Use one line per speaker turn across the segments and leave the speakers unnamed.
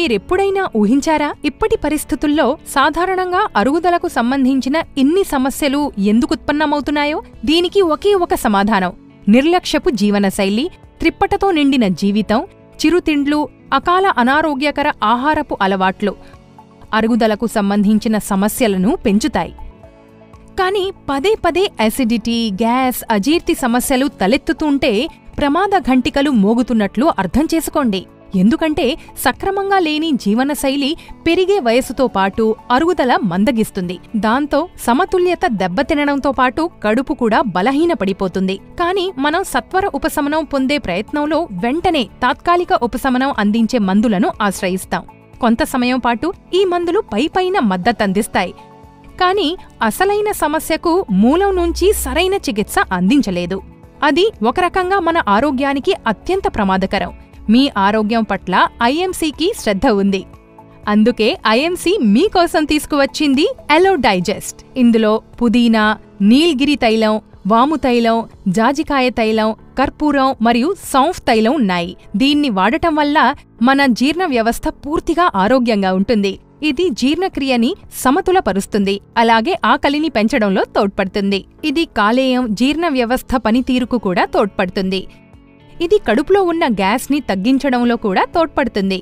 మీరెప్పుడైనా ఊహించారా? ఇప్పటి పరిస్థితుల్లో సాధారణంగా అరుగుదలకు సంబంధించిన ఇన్ని సమస్యలు ఎందుకుత్పన్నమవుతున్నాయో? దీనికి ఒకే ఒక సమాధానం: నిర్లక్ష్యపు జీవనశైలి, త్రిప్పటతో నిండిన జీవితం, చిరుతిండ్లు, అకాల అనారోగ్యకర ఆహారపు అలవాట్లు అరుగుదలకు సంబంధించిన సమస్యలను పెంచుతాయి. కానీ పదే పదే అసిడిటీ, గ్యాస్, అజీర్తి సమస్యలు తలెత్తుతుంటే ప్రమాద ఘంటికలు మోగుతున్నట్లు అర్థం చేసుకోండి. ఎందుకంటే సక్రమంగా లేని జీవనశైలి పెరిగే వయసుతో పాటు అరుగుదల మందగిస్తుంది. దాంతో సమతుల్యత దెబ్బతినడంతో పాటు కడుపు కూడా బలహీనపడిపోతుంది. కానీ మనం సత్వర ఉపశమనం పొందే ప్రయత్నంలో వెంటనే తాత్కాలిక ఉపశమనం అందించే మందులను ఆశ్రయిస్తాం. కొంత సమయం పాటు ఈ మందులు పైపైన మద్దతందిస్తాయి, కానీ అసలైన సమస్యకు మూలం నుంచి సరైన చికిత్స అందించలేదు. అది ఒక రకంగా మన ఆరోగ్యానికి అత్యంత ప్రమాదకరం. మీ ఆరోగ్యం పట్ల ఐఎంసీకి శ్రద్ధ ఉంది. అందుకే ఐఎంసీ మీకోసం తీసుకువచ్చింది అలో డైజెస్ట్. ఇందులో పుదీనా, నీల్గిరి తైలం, వాము తైలం, జాజికాయ తైలం, కర్పూరం మరియు సౌంఫ్ తైలం ఉన్నాయి. దీన్ని వాడటం వల్ల మన జీర్ణ వ్యవస్థ పూర్తిగా ఆరోగ్యంగా ఉంటుంది. ఇది జీర్ణక్రియని సమతులపరుస్తుంది, అలాగే ఆకలిని పెంచడంలో తోడ్పడుతుంది. ఇది కాలేయం, జీర్ణ వ్యవస్థ పనితీరుకు కూడా తోడ్పడుతుంది. ఇది కడుపులో ఉన్న గ్యాస్ని తగ్గించడంలో కూడా తోడ్పడుతుంది.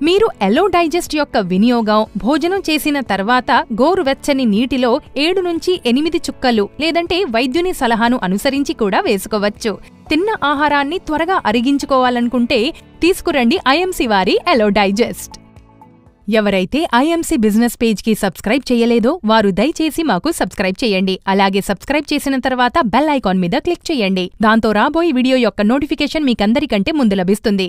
మీరు అలో డైజెస్ట్ యొక్క వినియోగం భోజనం చేసిన తర్వాత గోరువెచ్చని నీటిలో 7 నుంచి 8 చుక్కలు లేదంటే వైద్యుని సలహాను అనుసరించి కూడా వేసుకోవచ్చు. తిన్న ఆహారాన్ని త్వరగా అరిగించుకోవాలనుకుంటే తీసుకురండి ఐఎంసీ వారి అలో డైజెస్ట్. ఎవరైతే ఐఎంసీ బిజినెస్ పేజ్కి సబ్స్క్రైబ్ చేయలేదో వారు దయచేసి మాకు సబ్స్క్రైబ్ చేయండి. అలాగే సబ్స్క్రైబ్ చేసిన తర్వాత బెల్ ఐకాన్ మీద క్లిక్ చేయండి. దాంతో రాబోయే వీడియో యొక్క నోటిఫికేషన్ మీకందరికంటే ముందు లభిస్తుంది.